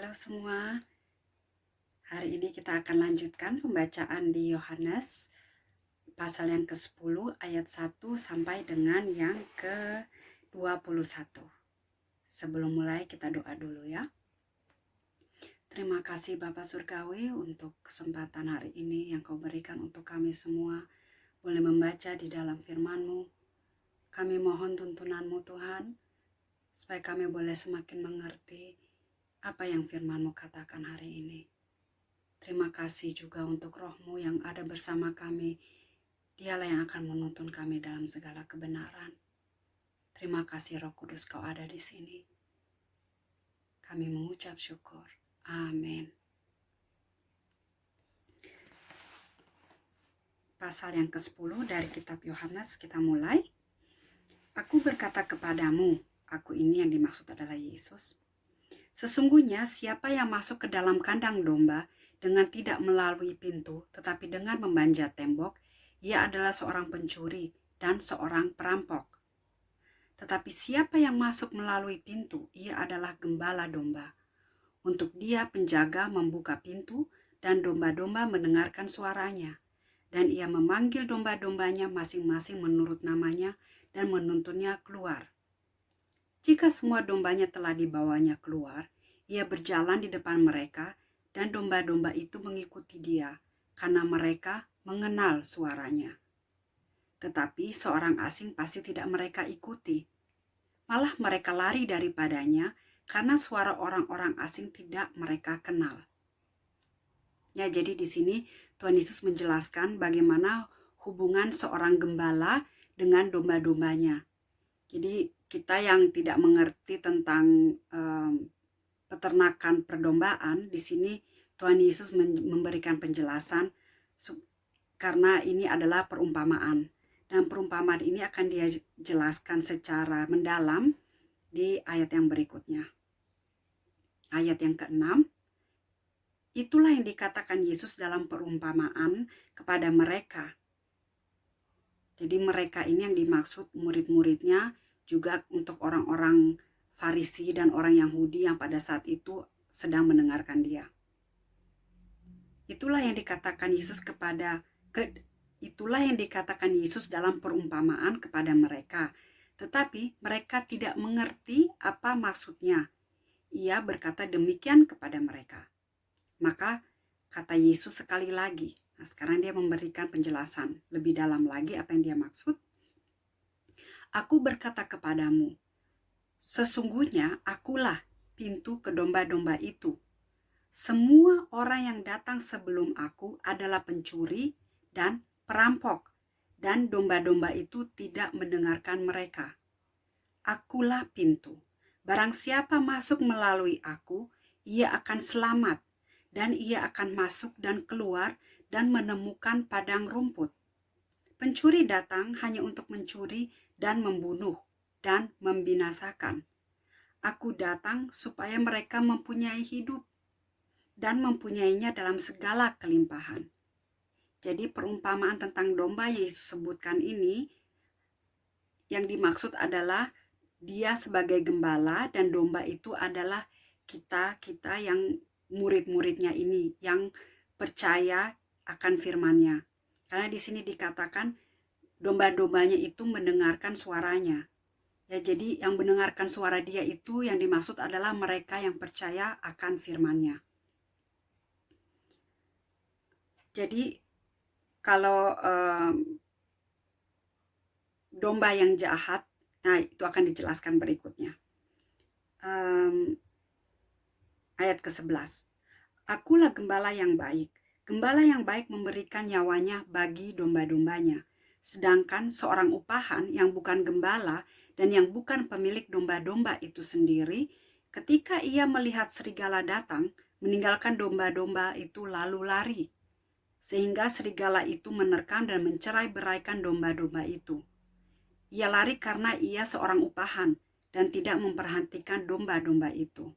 Halo semua, hari ini kita akan lanjutkan pembacaan di Yohanes pasal yang ke-10 ayat 1 sampai dengan yang ke-21. Sebelum mulai kita doa dulu ya. Terima kasih Bapa Surgawi untuk kesempatan hari ini yang Kau berikan untuk kami semua boleh membaca di dalam firman-Mu. Kami mohon tuntunan-Mu Tuhan, supaya kami boleh semakin mengerti apa yang firman-Mu katakan hari ini. Terima kasih juga untuk Roh-Mu yang ada bersama kami. Dialah yang akan menuntun kami dalam segala kebenaran. Terima kasih Roh Kudus Kau ada di sini. Kami mengucap syukur. Amin. Pasal yang ke-10 dari kitab Yohanes, kita mulai. Aku berkata kepadamu, aku ini yang dimaksud adalah Yesus. Sesungguhnya siapa yang masuk ke dalam kandang domba dengan tidak melalui pintu, tetapi dengan memanjat tembok, ia adalah seorang pencuri dan seorang perampok. Tetapi siapa yang masuk melalui pintu, ia adalah gembala domba. Untuk dia penjaga membuka pintu dan domba-domba mendengarkan suaranya. Dan ia memanggil domba-dombanya masing-masing menurut namanya dan menuntunnya keluar. Jika semua dombanya telah dibawanya keluar, ia berjalan di depan mereka dan domba-domba itu mengikuti dia karena mereka mengenal suaranya. Tetapi seorang asing pasti tidak mereka ikuti. Malah mereka lari daripadanya karena suara orang-orang asing tidak mereka kenal. Ya, jadi di sini Tuhan Yesus menjelaskan bagaimana hubungan seorang gembala dengan domba-dombanya. Jadi kita yang tidak mengerti tentang peternakan perdombaan, di sini Tuhan Yesus memberikan penjelasan karena ini adalah perumpamaan. Dan perumpamaan ini akan dia jelaskan secara mendalam di ayat yang berikutnya. Ayat yang ke-6, itulah yang dikatakan Yesus dalam perumpamaan kepada mereka. Jadi mereka ini yang dimaksud murid-muridnya, juga untuk orang-orang Farisi dan orang Yahudi yang pada saat itu sedang mendengarkan dia. Itulah yang dikatakan Yesus dalam perumpamaan kepada mereka. Tetapi mereka tidak mengerti apa maksudnya. Ia berkata demikian kepada mereka. Maka kata Yesus sekali lagi. Nah, sekarang dia memberikan penjelasan lebih dalam lagi apa yang dia maksud. Aku berkata kepadamu, sesungguhnya akulah pintu ke domba-domba itu. Semua orang yang datang sebelum aku adalah pencuri dan perampok, dan domba-domba itu tidak mendengarkan mereka. Akulah pintu. Barang siapa masuk melalui aku, ia akan selamat, dan ia akan masuk dan keluar dan menemukan padang rumput. Pencuri datang hanya untuk mencuri dan membunuh dan membinasakan. Aku datang supaya mereka mempunyai hidup dan mempunyainya dalam segala kelimpahan. Jadi perumpamaan tentang domba yang Yesus sebutkan ini, yang dimaksud adalah dia sebagai gembala dan domba itu adalah kita yang murid-muridnya ini, yang percaya akan firman-Nya. Karena di sini dikatakan domba-dombanya itu mendengarkan suaranya. Ya, jadi yang mendengarkan suara dia itu yang dimaksud adalah mereka yang percaya akan firman-Nya. Jadi kalau domba yang jahat, nah itu akan dijelaskan berikutnya. Ayat ke-11. Akulah gembala yang baik. Gembala yang baik memberikan nyawanya bagi domba-dombanya. Sedangkan seorang upahan yang bukan gembala dan yang bukan pemilik domba-domba itu sendiri, ketika ia melihat serigala datang, meninggalkan domba-domba itu lalu lari. Sehingga serigala itu menerkam dan mencerai-beraikan domba-domba itu. Ia lari karena ia seorang upahan dan tidak memperhatikan domba-domba itu.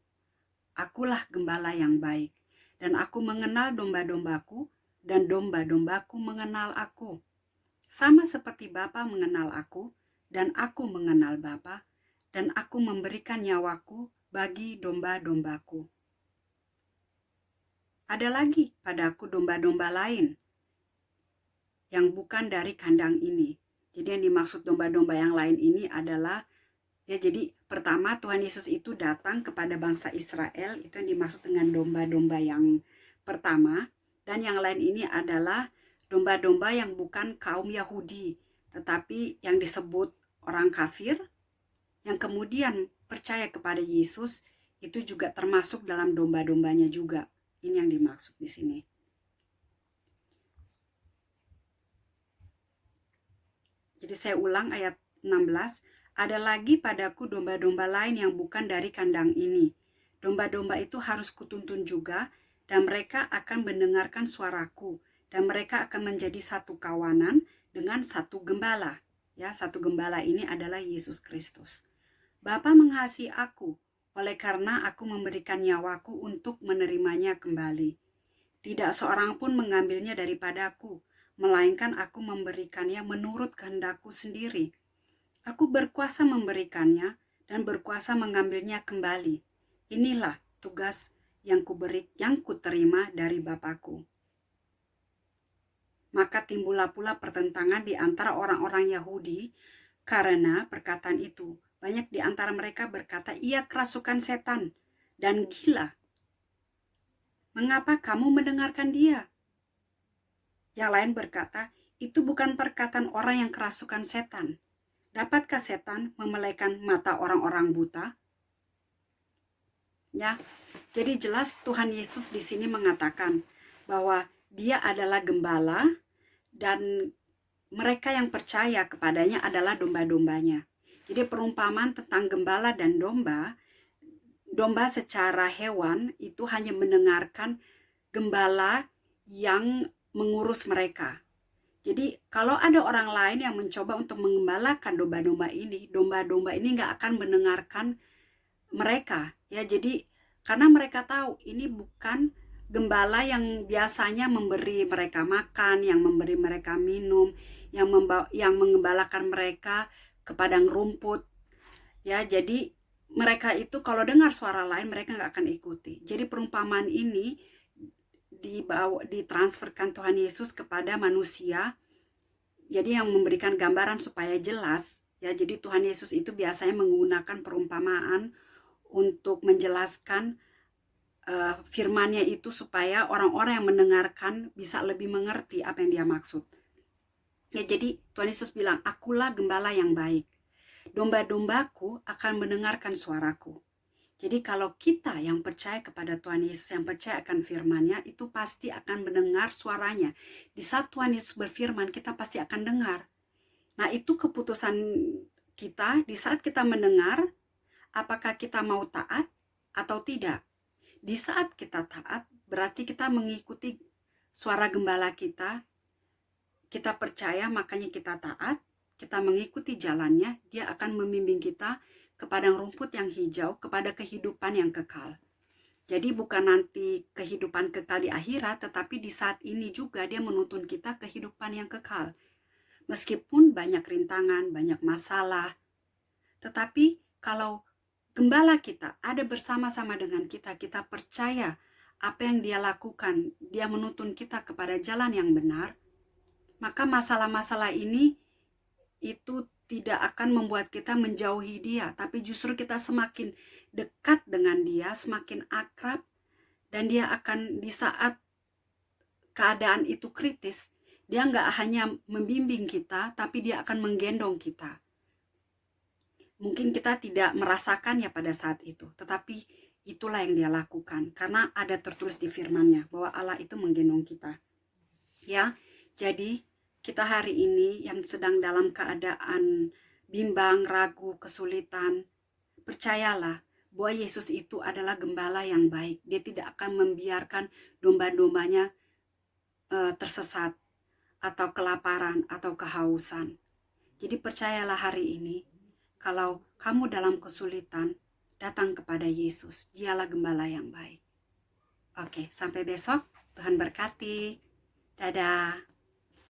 Akulah gembala yang baik, dan aku mengenal domba-dombaku, dan domba-dombaku mengenal aku. Sama seperti Bapa mengenal aku, dan aku mengenal Bapa, dan aku memberikan nyawaku bagi domba-dombaku. ada lagi padaku domba-domba lain yang bukan dari kandang ini. Jadi yang dimaksud domba-domba yang lain ini adalah, ya jadi pertama Tuhan Yesus itu datang kepada bangsa Israel, itu yang dimaksud dengan domba-domba yang pertama. Dan yang lain ini adalah domba-domba yang bukan kaum Yahudi, tetapi yang disebut orang kafir, yang kemudian percaya kepada Yesus, itu juga termasuk dalam domba-dombanya juga. Ini yang dimaksud di sini. Jadi saya ulang ayat 16, ada lagi padaku domba-domba lain yang bukan dari kandang ini. Domba-domba itu harus kutuntun juga, dan mereka akan mendengarkan suaraku, dan mereka akan menjadi satu kawanan dengan satu gembala. Ya, satu gembala ini adalah Yesus Kristus. Bapa mengasihi aku, oleh karena aku memberikan nyawaku untuk menerimanya kembali. Tidak seorang pun mengambilnya daripadaku, melainkan aku memberikannya menurut kehendakku sendiri. Aku berkuasa memberikannya dan berkuasa mengambilnya kembali. Inilah tugas yang kuterima dari Bapakku. Maka timbullah pula pertentangan di antara orang-orang Yahudi karena perkataan itu. Banyak di antara mereka berkata, ia kerasukan setan dan gila. Mengapa kamu mendengarkan dia? Yang lain berkata, itu bukan perkataan orang yang kerasukan setan. Dapatkah setan memelaikan mata orang-orang buta? Ya, jadi jelas Tuhan Yesus di sini mengatakan bahwa dia adalah gembala dan mereka yang percaya kepadanya adalah domba-dombanya. Jadi perumpamaan tentang gembala dan domba, domba secara hewan itu hanya mendengarkan gembala yang mengurus mereka. Jadi kalau ada orang lain yang mencoba untuk mengembalakan domba-domba ini nggak akan mendengarkan mereka. Ya, jadi karena mereka tahu ini bukan gembala yang biasanya memberi mereka makan, yang memberi mereka minum, yang mengembalakan mereka ke padang rumput. Ya, jadi mereka itu kalau dengar suara lain mereka nggak akan ikuti. Jadi perumpamaan ini ditransferkan Tuhan Yesus kepada manusia, jadi yang memberikan gambaran supaya jelas. Ya, jadi Tuhan Yesus itu biasanya menggunakan perumpamaan untuk menjelaskan firman-Nya itu supaya orang-orang yang mendengarkan bisa lebih mengerti apa yang dia maksud. Ya, jadi Tuhan Yesus bilang, akulah gembala yang baik. Domba-dombaku akan mendengarkan suaraku. Jadi kalau kita yang percaya kepada Tuhan Yesus, yang percaya akan firman-Nya, itu pasti akan mendengar suaranya. Di saat Tuhan Yesus berfirman, kita pasti akan dengar. Nah, itu keputusan kita di saat kita mendengar, apakah kita mau taat atau tidak. Di saat kita taat, berarti kita mengikuti suara gembala kita. Kita percaya, makanya kita taat, kita mengikuti jalannya, dia akan membimbing kita ke padang rumput yang hijau, kepada kehidupan yang kekal. Jadi bukan nanti kehidupan kekal di akhirat, tetapi di saat ini juga dia menuntun kita kehidupan yang kekal. Meskipun banyak rintangan, banyak masalah, tetapi kalau gembala kita ada bersama-sama dengan kita, kita percaya apa yang dia lakukan, dia menuntun kita kepada jalan yang benar, maka masalah-masalah ini itu tidak akan membuat kita menjauhi dia, tapi justru kita semakin dekat dengan dia, semakin akrab, dan dia akan di saat keadaan itu kritis, dia nggak hanya membimbing kita, tapi dia akan menggendong kita. Mungkin kita tidak merasakannya pada saat itu, tetapi itulah yang dia lakukan, karena ada tertulis di firman-Nya bahwa Allah itu menggendong kita. Ya, jadi kita hari ini yang sedang dalam keadaan bimbang, ragu, kesulitan, percayalah bahwa Yesus itu adalah gembala yang baik. Dia tidak akan membiarkan domba-dombanya tersesat atau kelaparan atau kehausan. Jadi percayalah hari ini, kalau kamu dalam kesulitan, datang kepada Yesus. Dialah gembala yang baik. Oke, sampai besok. Tuhan berkati. Dadah.